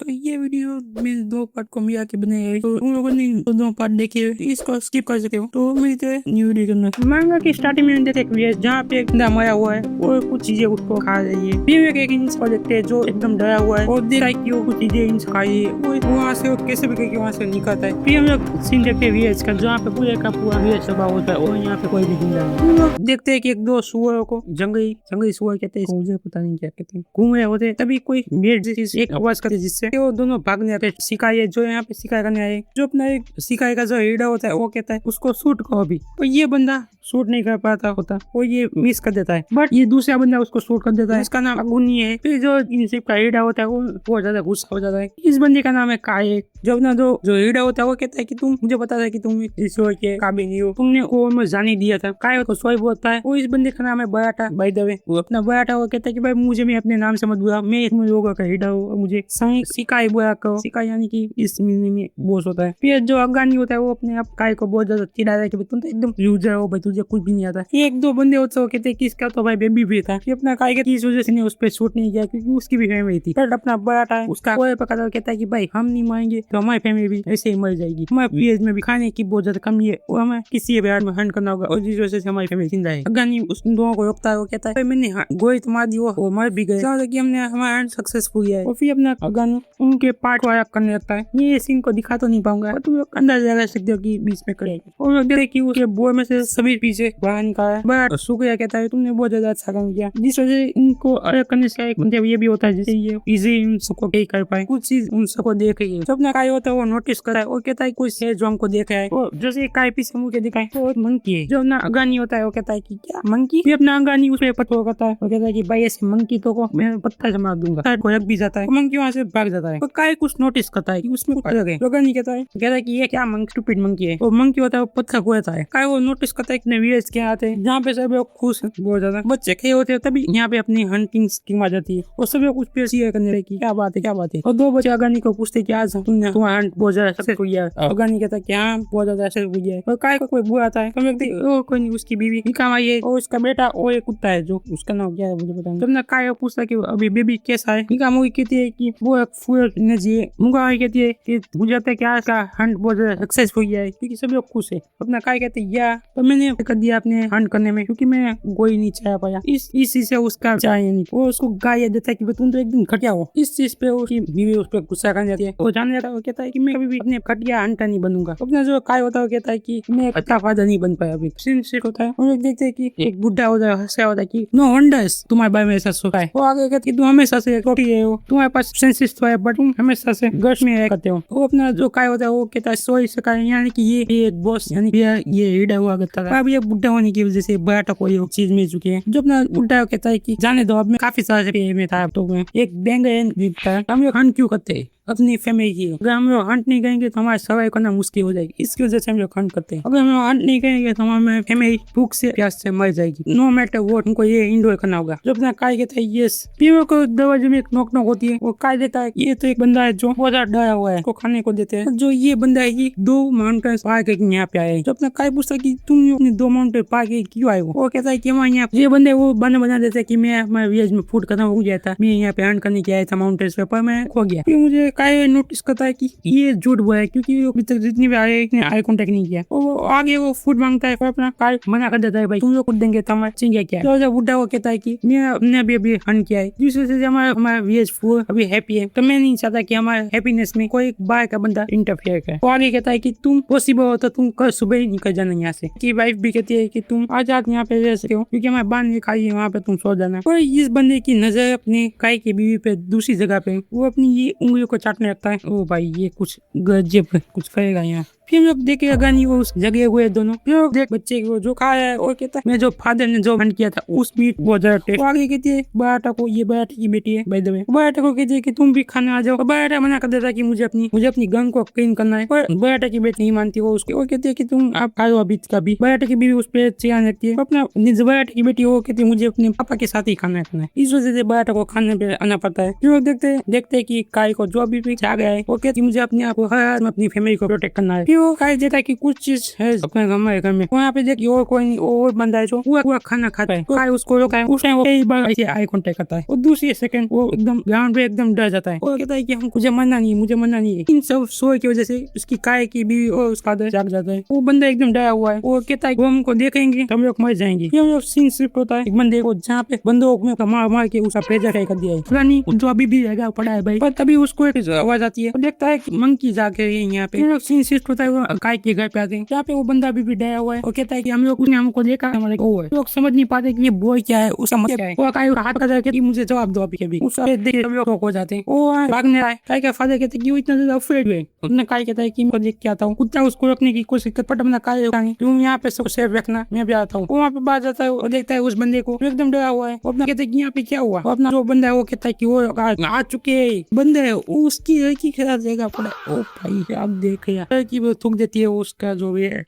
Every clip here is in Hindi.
तो ये वीडियो में 2 पार्ट को मिला के बनाई है, तो उन लोगों ने 2 पार्ट देखे तो इसको स्किप कर सकते हो। तो मिलते हैं न्यू वीडियो में। मांगा की स्टार्टिंग में देखते एक वीडियो जहाँ पे एक बंदा मरा हुआ है और कुछ चीजें उसको खा रही है। फिर एक इंसान को देखते हैं जो एकदम डरा हुआ है और देखता है कि वो कुछ चीजें इंसान खा रही है। वो वहाँ से कैसे भी करके वहाँ से निकलता है। फिर हम लोग सीन देखते हैं वीएच का जहाँ पे पूरे का पूरा वीएच सभा होता है और यहाँ पे कोई भी जिंदा नहीं। हम लोग देखते हैं कि एक दो सुअरों को जंगली सुअर कहते हैं, मुझे पता नहीं क्या कहते हैं, घूम रहे होते तभी कोई भेड़ जैसी एक आवाज करती है जिससे वो दोनों भागने आते। शिकारी जो यहाँ पे शिकार करने आए, जो अपना एक शिकारी का जो हीरा होता है वो कहता है उसको शूट करो अभी, तो ये बंदा शूट नहीं कर पाता होता और ये मिस कर देता है, बट ये दूसरा बंदा उसको शूट कर देता है। इसका नाम अगुनी है। फिर जो इनसे का हीरा होता है वो बहुत ज्यादा गुस्सा हो जाता है। इस बंदे का नाम है काये। जो अपना जो हीरा होता है वो कहता है कि तुम मुझे पता था कि तुम इस के काबिल नहीं हो, तुमने वो मैं जाने दिया था। काये को सॉरी बोलता है। वो इस बंदे का नाम है बराटा। बाय द वे वो अपना बराटा वो कहता है कि भाई मुझे मैं अपने नाम से मत बुला, मैं एक लोगों का हीरा हूँ, मुझे शिकारी बुला करो। शिकारी यानी कि इस महीने में बॉस होता है। फिर जो अफगानी होता है वो अपने आप काय को बहुत ज्यादा चिढ़ाता है कि तुम तो एकदम यूजर हो भाई, तुझे कुछ भी नहीं आता। एक दो बंदे होते हैं कहते हैं कि इसका तो भाई बेबी भी था। फिर अपना काय के इस वजह से उस पर शूट नहीं किया क्योंकि उसकी भी फैमिली थी। फिर अपना बड़ा उसका कोई पकड़ा कहता है कि भाई हम नहीं मारेंगे तो हमारी फैमिली भी ऐसे ही मर जाएगी। हमारे विलेज में भी खाने की बहुत ज्यादा कमी है और हमें किसी बिहार में हंट करना होगा और जिस वजह से हमारी फैमिली जिंदा है। अफगानी उस दोनों को रोकता है। वो कहता है मैंने गोली तो मार दी, वो मर भी गए, कि हमने हमारा हंट सक्सेसफुल किया है। और फिर अपना अफगान उनके पार्ट को अलग करने लगता है। ये सीन को दिखा तो नहीं पाऊंगा, तुम लोग अंदाजा लगा सकते हो कि बीच में करेगी। और लोग देखे कि उसके बोर में से सभी पीछे बाहर निकाला। बड़ा शुक्रिया कहता है तुमने बहुत ज्यादा अच्छा काम किया, जिस वजह से इनको अलग करने से एक मतलब ये भी होता है जिससे ये इजी उन सबको नहीं कर पाए। कुछ चीज उन सबको देख रही है। जब अपना काय होता है वो नोटिस करता है और कहता है कुछ है जो हमको देख रहा है। और जैसे काय पीछे मुंह के दिखाए तो मंकी है। जो अपना अफगानी होता है वो कहता है कि क्या मंकी? फिर अपना अफगानी उस पर पत्थर करता है और कहता है कि भाई ऐसे मंकी तो को मैं पत्थर से मार दूंगा। को लग भी जाता है, मंकी वहाँ से भाग जाता है। तो काय कुछ नोटिस करता है कि उसमें कुछ अलग है। अफगानी कहता है कि ये क्या स्टूपिड मंकी है। वो मंकी होता है वो पत्थर खोता है। काय वो नोटिस करता है कि विलेज के आते हैं जहाँ पे सब लोग खुश है, बहुत ज्यादा बच्चे खेल होते हैं। तभी यहाँ पे अपनी हंटिंग स्कीम आ जाती है और सब लोग कुछ पेशी करने लगे क्या बात है। और दो बच्चे अफगानी को पूछते कि आज तुमने तुम्हारा हंट बहुत ज्यादा सक्सेस हुई है। अफगानी कहता है कि हाँ बहुत ज्यादा सक्सेस हुई है। और काय को कोई बुआ आता है, कोई नहीं, उसकी बीवी निकाह आई है और उसका बेटा और एक कुत्ता है जो उसका नाम क्या है मुझे पता नहीं। जब ना काय पूछता कि अभी बेबी कैसा है, निकाह मुझे कहती है कि वो फुल एनर्जी है। मुगा कहती है कि मुझे लगता है कि आज का हंट बहुत ज्यादा सक्सेस हुई है क्योंकि सब लोग खुश है। अपना काय कहते हैं या तो मैंने कर दिया अपने हंट करने में क्योंकि मैं गोली नहीं चाह पाया। इस चीज से उसका चाहिए नहीं, वो उसको गाय देता है कि तुम तो एकदम घटिया हो। इस चीज पे उसकी बीवी उस पर गुस्सा करने जाती है। वो जान जाता है, वो कहता है कि मैं कभी भी अपने घटिया हंटर नहीं बनूंगा। अपना जो काय होता है वो कहता है कि मैं अच्छा फायदा नहीं बन पाया। अभी सीन सेट होता है। हम लोग देखते हैं कि एक बुढ़ा होता है हंसा होता है कि नो वंडर्स तुम्हारे बारे में ऐसा सोचा है। वो आगे कहते तुम हमेशा से रोटी है, तुम्हारे पास सेंसेस तो है बट तुम हमेशा से गर्ल्स में करते हो। वो अपना जो काय होता है वो कहता है सॉरी सकाय, यानी कि ये एक बॉस यानी ये हीरा हुआ करता था। अब ये बुढ़ा होने की वजह से बड़ा कोई चीज मिल चुकी है। जो अपना बुढ़ा कहता है कि जाने दो, अब मैं काफी सारे में था तो मैं एक बैंग हम लोग हंट क्यों करते हैं अपनी फैमिली की। अगर हम लोग हंट नहीं करेंगे तो हमारा सर्वाइव करना मुश्किल हो जाएगी। इसकी वजह से हम लोग हंट करते हैं। अगर हम लोग हंट नहीं करेंगे तो हमारी फैमिली भूख से प्यास से मर जाएगी। नो मैटर वो हमको ये इंडोर करना होगा। जो अपना काय कहता है यस। पीओ को दरवाजे में एक नॉक होती है। वो काय देता है ये तो एक बंदा है जो बहुत ज्यादा डरा हुआ है, को खाने को देते हैं। जो ये बंदा है ये 2 माउंटेन पार करके यहाँ पे आए। जो अपना काय पूछता है कि तुम अपने 2 माउंटेन पार के क्यों आए हो। वो कहता है कि हमारे यहाँ ये बंदे वो बना देते कि मैं हमारे विलेज में फूड खत्म हो गया था, मैं यहाँ पे हंट करने के आया था माउंटेन पे, पर मैं खो गया। फिर मुझे काय नोटिस करता है कि ये झूठ बोला है क्योंकि अभी तक जितनी भी आए आई कांटेक्ट नहीं किया। और वो आगे वो फूड मांगता है पर अपना काय मना कर देता है, भाई तुम लोग कुछ देंगे तो हमारा चिंगा क्या। तो जब बुढ़ा वो कहता है कि मैं अभी हंट किया है, जिस वजह से हमारा विलेज फूड अभी हैप्पी है, तो मैं नहीं चाहता कि हमारे हैप्पीनेस में कोई बाहर का बंदा इंटरफेयर करे। वो आगे कहता है कि तुम पॉसिबल हो तो तुम कल सुबह ही निकल जाना यहाँ से। की वाइफ भी कहती है कि तुम आज यहाँ पे रह सकते हो क्योंकि हमारे बांध ने खाई है, वहाँ पे तुम सो जाना। और इस बंदे की नजर अपने काय की बीवी पे दूसरी जगह पे, वो अपनी ये उंगलियों को चाटने लगता है। ओ भाई ये कुछ गजब कुछ करेगा यहाँ। फिर हम लोग देखे अगानी वो उस जगह हुए दोनों। फिर लोग देख बच्चे को जो खाया है और कहता है मैं जो फादर ने जो हंट किया था उस मीट बहुत ज्यादा टेस्ट। आगे कहती है बराटा को, ये बराटा की बेटी है बाय द वे, बराटा को कहती है कि तुम भी खाने आ जाओ। बराटा मना कर देता है कि मुझे अपनी गन को क्लीन करना है। और बराटा की बेटी नहीं मानती वो उसकी, और कहती है कि तुम आप खाओ अभी का भी। बराटा की बीवी उस पर चिढ़ाने लगती है। अपना बराटा की बेटी वो कहती है मुझे अपने पापा के साथ ही खाना है। इस वजह से बराटा को खाने पे आना पड़ता है। फिर लोग देखते हैं कि काय को जो अभी आ गया है वो कहती है मुझे अपने आप को हर अपनी फैमिली को प्रोटेक्ट करना है। फिर वो काय देता है कि कुछ चीज है अपने घर में, वहाँ पे देखिए और कोई नहीं, और बंदा है जो पूरा पूरा खाना खाता है, काय उसको रोका है, उस टाइम वो कई बार ऐसे आई कांटेक्ट करता है और दूसरी सेकंड वो एकदम ग्राउंड पे एकदम डर जाता है और कहता है कि हम मुझे मरना नहीं है, मुझे मरना नहीं है। इन सब शोर की वजह से उसकी काय की बीवी और उसका आदर जाग जाता है। वो बंदा एकदम डरा हुआ है, वो कहता है वो हमको देखेंगे तो हम लोग मर जाएंगे। ये जो सीन शिफ्ट होता है एक बंदे को जहाँ पे बंदूक में मार मार के उसका पेजा कर दिया है, पुरानी जो अभी भी रहेगा पड़ा है भाई। पर तभी उसको एक आवाज आती है, वो देखता है कि मंकी जाके रही है यहाँ पे। सीन शिफ्ट होता है, वो काय के घर पे आते हैं, यहाँ पे वो बंदा अभी भी डरा हुआ है और कहता है कि हम लोग, उसने हमको देखा, हमारे लोग समझ नहीं पाते कि ये बॉय क्या है, उसका मतलब क्या है। वो काय हाथ का कि मुझे जवाब दो अभी कभी, उसका देख सब लोग हो जाते हैं। वो भागने आए, काय का फादर कहते हैं कि वो इतना ज्यादा अफ्रेड हुए। उसने काय कहता है कि मैं देख के आता हूँ, कुत्ता उसको रखने की कोशिश कर, पट बना काय तुम यहाँ पे सबको सेफ रखना, मैं भी आता हूँ। वो वहाँ पे बात जाता है और देखता है उस बंदे को एकदम डरा हुआ है। वो अपना कहते हैं कि यहाँ पे क्या हुआ। अपना जो बंदा है वो कहता है कि वो आ चुके बंदे है, उसकी लड़की खड़ा देगा पड़ा। ओ भाई आप देख यार, लड़की वो थूक देती है उसका जो भी है।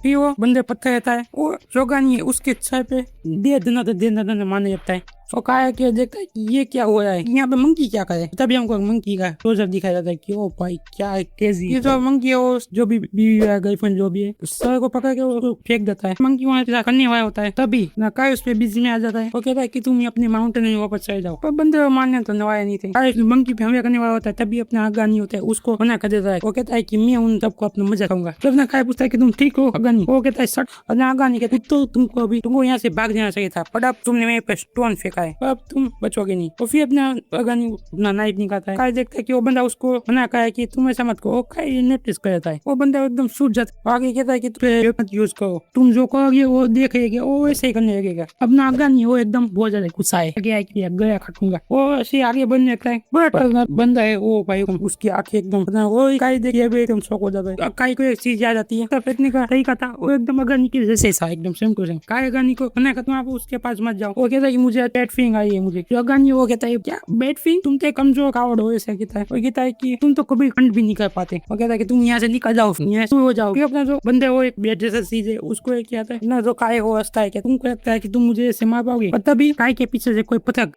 फिर वो बंदे पत्थर रहता है, वो जोगानी है उसके छह पे दे देना माने जाता है। और कहा कि देखता है कि ये क्या हो रहा है, यहाँ पे मंकी क्या करे। तभी हमको मंकी का क्लोजर दिखाया जाता है कि ओ भाई क्या है क्रेजी। ये जो मंकी है वो जो भी बीवी है गर्लफ्रेंड जो भी है, सर को पकड़ के वो फेंक देता है। मंकी वहाँ से करने वाला होता है, तभी ना काय उस पे बिजी में आ जाता है। वो कहता है कि तुम अपने माउंटेन में वापस चले जाओ, पर बंदे मानने तो नवाया नहीं थे। मंकी पे हमला करने वाला होता है, तभी अपना आगा नहीं होता है, उसको मना कर देता है। वो कहता है कि मैं उन सबको अपना मजा खाऊंगा। जब ना काय पूछता है कि तुम ठीक हो अगानी, वो कहता है सट अपना आगा नहीं कहते, तो तुमको यहाँ से भाग जाना चाहिए था, पर अब तुमने मेरे पे स्टोन फेंका है, अब तुम बचोगे नहीं। और फिर अपना नाइफ निकालता है। काय देखता है कि वो बंदा उसको मना कहा है कि तुम ऐसा मत करो। काय नोटिस कर जाता है, वो बंदा एकदम सूझ जाता है। आगे कहता है कि तुम मत यूज करो, तुम जो करोगे वो देखेगा, वो वैसे ही करने लगेगा। अपना आगा नहीं, वो एकदम बहुत ज्यादा गुस्सा है, गया काटूंगा। वो ऐसे आगे बढ़ने लगता है, बट बंदा है वो भाई उसकी आंखें एकदम वो काय देखिए एकदम शौक हो जाता है। काय को एक चीज याद आती है, फेंकने का तरीका था वो एकदम अगानी की जैसे था, एकदम सेम टू सेम। काय अगानी को मना करता हूँ उसके पास मत जाओ। वो कहता है कि मुझे बैड फीलिंग आई है मुझे। अगानी वो कहता है क्या बैड फीलिंग, तुम तो कमजोर कावड़ हो, ऐसा कहता है। वो कहता है कि तुम तो कभी खंड भी नहीं कर पाते। वो कहता है कि तुम यहाँ से निकल जाओ, यहाँ से हो जाओ। अपना जो बंदे वो एक बेड जैसा चीज है, उसको एक क्या ना जो काय वो हंसता है कि तुमको लगता है कि तुम मुझे ऐसे मार पाओगे, तभी काय के पीछे से कोई पथक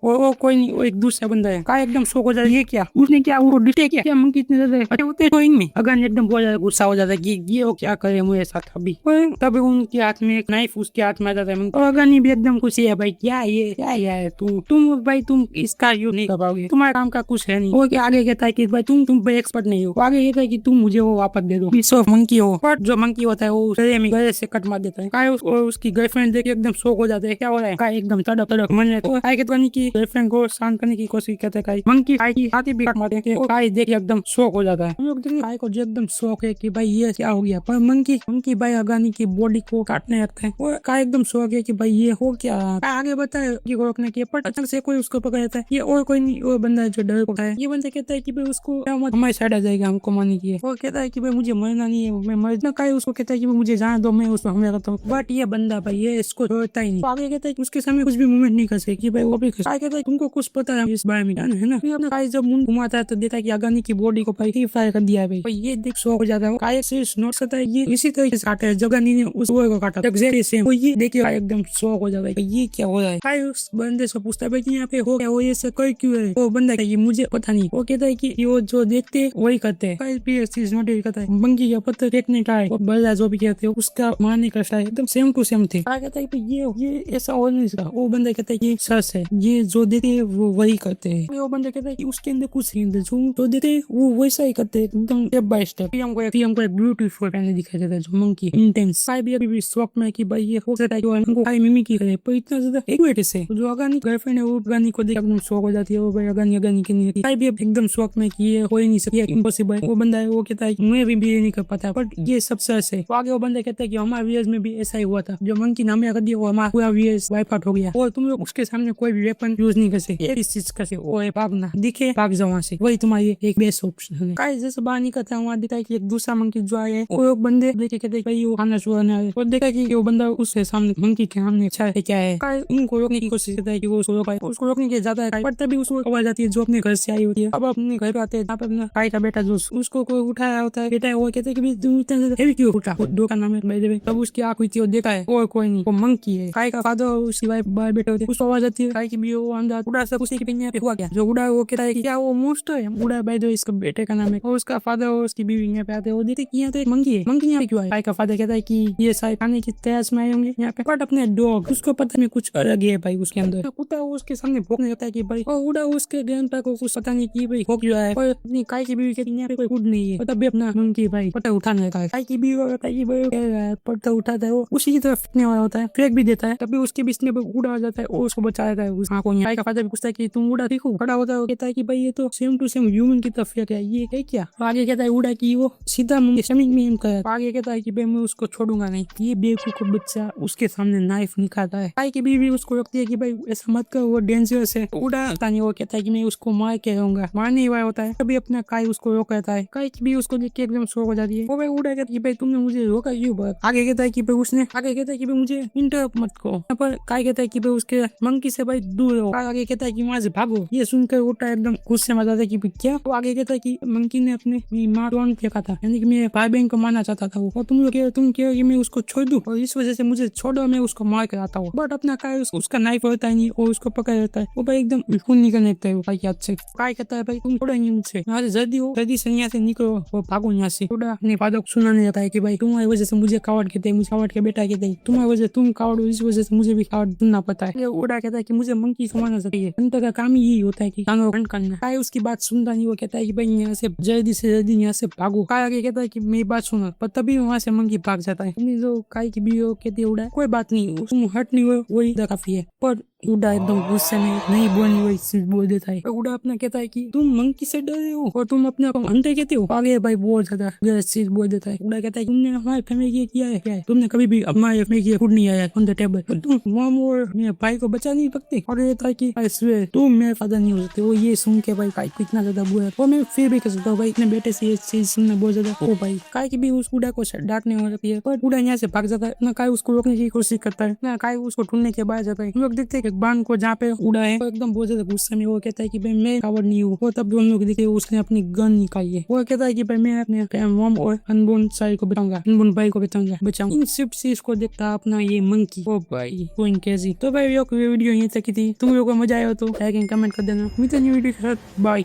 वो कोई नहीं, वो एक दूसरा बंदा है। काय एकदम शौक हो जाता है, ये क्या उसने क्या वो डिटे क्या मंकी इतने ज्यादा अच्छे होते हैं में। अगन एकदम बहुत ज्यादा गुस्सा हो जाता है कि ये वो क्या करे मुझे साथ। अभी तभी उनके हाथ में एक नाइफ उसके हाथ में आ जाता है। और अगन भी एकदम खुशी है, भाई क्या ये क्या है तुम भाई तुम इसका यूज नहीं कर पाओगे, तुम्हारे काम का कुछ है नहीं। वो आगे कहता है कि भाई तुम भाई एक्सपर्ट नहीं हो। आगे कहता है कि तुम मुझे वो वापस दे दो, पीस ऑफ मंकी हो। बट जो मंकी होता है वो गले से कट मार देता है। काय उसकी गर्लफ्रेंड देख एकदम शौक हो जाता है, क्या हो रहा है। काय एकदम तड़प मन की गर्लफ्रेंड को शांत करने की कोशिश करते हैं। मंकी काय की हाथी भी काट मारते हैं। काय देख एकदम शौक हो जाता है। हम लोग देखिए काय को जो एकदम शौक है कि भाई ये क्या हो गया, पर मंकी भाई अगानी की बॉडी को काटने लगता है। वो काय एकदम शौक है कि भाई ये हो क्या। आगे बताए कि रोकने के, पर अचानक से कोई उसको पकड़ लेता है। ये और कोई नहीं, वो बंदा है जो डर को है। ये बंदा कहता है कि भाई उसको हमारी साइड आ जाएगा, हमको मारने की है। वो कहता है कि भाई मुझे मरना नहीं है, मैं मरना। काय उसको कहता है कि मुझे जाने दो, मैं उसको हमला करता हूँ। बट ये बंदा भाई ये इसको छोड़ता ही नहीं। आगे कहता है कि उसके सामने कुछ भी मूवमेंट नहीं कर सकती कि भाई वो भी काय कहता है तुमको कुछ पता है इस बारे में, है ना। फिर अपना काय जब मुंह घुमाता है तो देता है कि अगानी की बॉडी को भाई फ्राई कर दिया है भाई। ये देख शौक हो जाता है। काय से नोट करता है ये इसी तरीके से काटा है, जगानी ने उस वो को काटा एग्जैक्टली सेम। वो ये देखिए एकदम शौक हो जाता है, ये क्या हो रहा है। काय उस बंदे से पूछता है भाई यहाँ पे हो क्या, वो ये सब कोई क्यों है। वो बंदा ये मुझे पता नहीं। वो कहता है कि वो जो देखते वही करते हैं। काय भी चीज नोटिस करता है, मंकी का पत्थर फेंकने का है, वो बल्ला जो भी कहते हैं उसका मारने का स्टाइल एकदम सेम टू सेम थे। काय कहता है ये ऐसा हो नहीं सकता। वो बंदा कहता है ये सच है, ये जो देते हैं वो वही करते हैं। वो बंदा कहता है कि उसके अंदर कुछ नहीं, जो देते हैं वो वैसा ही करते हैं एकदम स्टेप बाय स्टेप। हमको एक ब्यूटीफुल पहले दिखाई देता है जो मंकी इंटेंस। काय भी अभी शौक में कि भाई ये हो सकता है हमको काय मिमी की करे, पर इतना ज्यादा एक से जो अगानी गर्लफ्रेंड है वो अगानी को देख एकदम शौक हो जाती है। वो भाई अगानी की नहीं, काय भी एकदम शौक में कि ये हो ही नहीं सकती, इम्पॉसिबल। वो बंदा है वो कहता है मैं भी नहीं कर पाता, बट ये सब सच है। तो आगे वो बंदा कहता है कि हमारे व्यूअर्स में भी ऐसा ही हुआ था, जो मंकी नाम कर दिया वो हमारा पूरा व्यूअर्स वाइप आउट हो गया, और तुम लोग उसके सामने कोई भी वेपन यूज नहीं कर सकते। इस चीज का वो है भागना, दिखे भाग जाओ वहाँ से, वही तुम्हारी एक बेस्ट ऑप्शन है। काय जैसे बाहर नहीं करता वहाँ दिखता है कि एक दूसरा मंकी जो आया है वो बंदे देखे कहते भाई वो खाना चुराने आए, और देखा कि वो बंदा उसके सामने मंकी के सामने अच्छा है क्या है। काय उनको रोकने की कोशिश करता है कि वो उसको रोकने के जाता है, पर तभी उसको आवाज आती है जो अपने घर से आई होती है। अब अपने घर पे आते हैं, अपना काय का बेटा जो उसको कोई उठाया होता है, बेटा वो कहते हैं कि हेवी क्यों उठा, दो का नाम है। तब उसकी आंख हुई थी, वो देखा है और कोई नहीं, वो मंकी है। काय का फादर उसकी वाइफ बाहर बैठे होते, उसको आवाज आती है काय की भी वो अंदर उड़ा सब उसी के पीछे हुआ क्या। जो उड़ा वो कहता है कि क्या वो मोस्ट है। उड़ा भाई जो इसका बेटे का नाम है और उसका फादर और उसकी बीवी यहाँ पे आते हैं। वो देखते कि यहाँ तो एक मंकी है, मंकी यहाँ पे क्यों है। का फादर कहता है कि ये शायद खाने की तलाश में आए होंगे यहाँ पे, बट अपने डॉग उसको पता नहीं कुछ अलग है भाई उसके अंदर। कुत्ता उसके सामने भौंकने लगता है कि भाई, और उड़ा उसके ग्रैंडपा को कुछ पता नहीं कि भाई भौंक जो है। और अपनी काय की बीवी कहती है यहाँ पे कोई फूड नहीं है, और तभी अपना मंकी भाई पता उठाने लगता है। काय की बीवी कहता है कि भाई कह रहा है, पता उठाता है वो उसी की तरफ फेंकने वाला होता है, फेंक भी देता है। तभी उसके बीच में उड़ा आ जाता है और उसको बचा लेता है उस आंखों। काय का फादर भी पूछता है कि तुम उड़ा देखो, खड़ा होता है, कहता है कि भाई ये तो सेम टू सेम ह्यूमन की तरफ फेंक है, ये है क्या। आगे कहता है उड़ा की वो सीधा स्टमक में एम कर। आगे कहता है कि भाई मैं उसको छोड़ूंगा नहीं। ये बेवकूफ बच्चा उसके सामने नाइफ निकालता है। काय की बीवी उसको रोकती है कि भाई ऐसा मत कर, वो डेंजरस है। उड़ा नहीं, वो कहता है कि मैं उसको मार के रहूंगा, मारने वाला होता है। तभी अपना काय उसको रोकता है। काय की भी उसको देख के एकदम शौक हो जाती है। वो भाई उड़ा कहता है कि भाई तुमने मुझे रोका क्यों। आगे कहता है कि भाई उसने आगे कहता है कि भाई मुझे इंटरप्ट मत करो। यहाँ पर काय कहता है कि भाई उसके मंकी से भाई दूर रहो। आगे कहता है कि वहां से भागो। ये सुनकर उड़ा एकदम गुस्से में जाता है कि भाई क्या। तो आगे कहता है कि मंकी ने अपने माँ ड्रोन फेंका था, यानी कि मेरे भाई बहन को मारना चाहता था वो, और तुम कह कि मैं उसको छोड़ दूं, और इस वजह से मुझे छोड़ो, मैं उसको मार कर आता हूँ। बट अपना काय उसका नाइफ होता है नहीं और उसको पकड़ लेता है। वो भाई एकदम खून निकलने लगता है वो काय के हाथ से। काय कहता है भाई तुम छोड़ो नहीं मुझसे, यहाँ से जल्दी हो, जल्दी से यहाँ से निकलो और भागो यहाँ से। उड़ा अपने फादर को सुनाने जाता है कि भाई तुम्हारी वजह से मुझे कावड़ कहते हैं, मुझे कावड़ के बेटा कहते हैं, तुम्हारी वजह तुम कावड़ हो, इस वजह से मुझे भी कावड़ सुनना पड़ता है। उड़ा कहता है कि मुझे मंकी को मारना चाहिए, अंत का काम ही यही होता है कि जानवर को करना। काय उसकी बात सुनता नहीं, वो कहता है कि भाई यहाँ से जल्दी यहाँ से भागो। काय आगे कहता है कि मेरी बात सुनो, पर तभी वहाँ से मंकी भाग जाता है। जो काय की बीवी कहती है उड़ा कोई बात नहीं, तुम हट नहीं हो वही काफी है। पर उड़ा एकदम गुस्से में नहीं बोलनी वही चीज बोल देता है। उड़ा अपना कहता है कि तुम मंकी से डर रहे हो और तुम अपने आप अंधे कहते हो। आगे भाई बहुत ज्यादा गलत चीज बोल देता है। उड़ा कहता है तुमने हमारे फैमिली के किया है क्या है, तुमने कभी भी हमारे फैमिली के फूड नहीं आया ऑन द टेबल, तुम मॉम और मेरे भाई को बचा नहीं सकते। और कहता है कि आई स्वेयर तुम मेरे फादर नहीं हो सकते। वो ये सुन के भाई काय को इतना ज्यादा बुरा, और मैं फिर भी कर सकता हूँ भाई अपने बेटे से ये चीज सुनना बहुत ज्यादा। ओ भाई काय की भी उस उड़ा को डांटने हो जाती है, पर उड़ा यहाँ से भाग जाता है। ना काय उसको रोकने की कोशिश करता है, ना काय उसको ढूंढने के बाद जाता है। हम लोग देखते हैं कि बांध को जहाँ पे उड़ा है, वो एकदम बहुत ज्यादा गुस्से में वो कहता है कि भाई मैं कावड़ नहीं हूँ। वो तब दोनों लोग दिखे उसने अपनी गन निकाली है। वो कहता है कि भाई मैं अपने मॉम और अनबोर्न चाइल्ड को बताऊंगा, अनबोर्न भाई को बचाऊंगा। इन सब चीज को देखता अपना ये मंकी। ओ भाई गोइंग क्रेजी। तो भाई वीडियो यहीं तक की थी। तुम लोगों को मजा आया तो लाइक एंड कमेंट कर देना। मिलते हैं न्यू वीडियो के साथ, बाय।